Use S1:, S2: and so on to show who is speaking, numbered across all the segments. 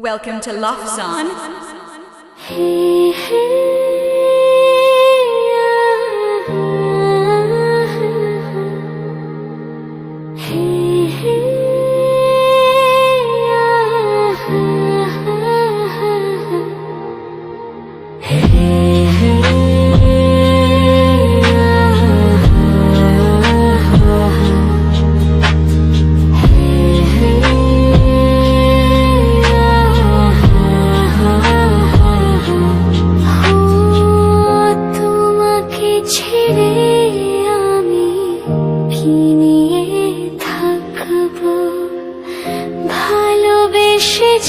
S1: Welcome to Love Zone.
S2: Hey, hey,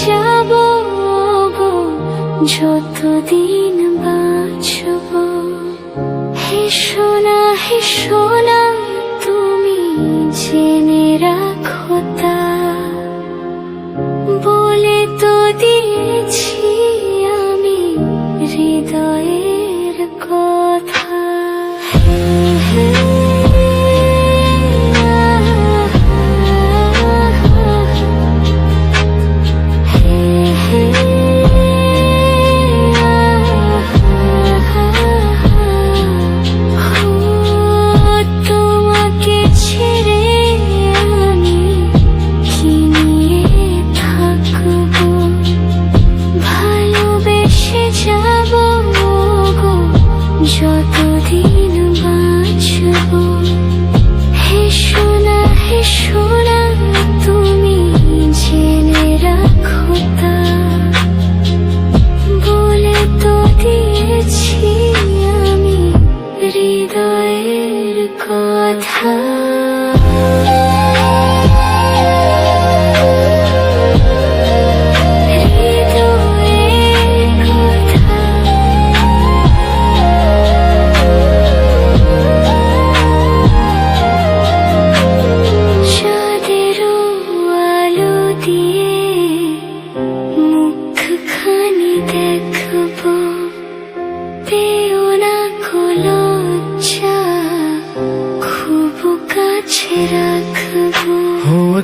S2: যাব গো যতদিন বাঁচব। হে সোনা তুমি জেনে রাখো তা, বলে তো দিয়েছি আমি হৃদয়ের কথা। যতদিন বাঁচব। হে সোনা তুমি জেনে রাখো তা, বলে তো দিয়েছি আমি হৃদয়ের কথা।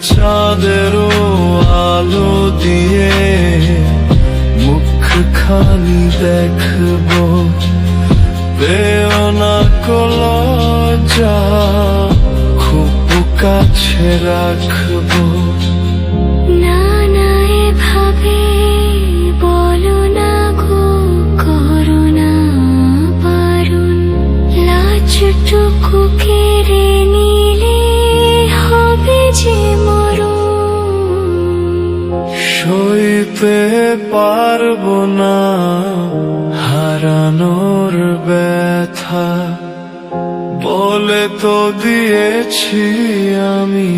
S3: চাঁদেরও আলো দিয়ে মুখখানি দেখবো, পেও না কো লজ্জা, খুব কাছে রাখবো।
S2: না এভাবে বলো না গো, করো না বারণ, লাজটুকু কেড়ে নিলে হবে যে মরণ।
S3: সইতে পারবো না হারানোর ব্যথা, বলে তো দিয়েছি আমি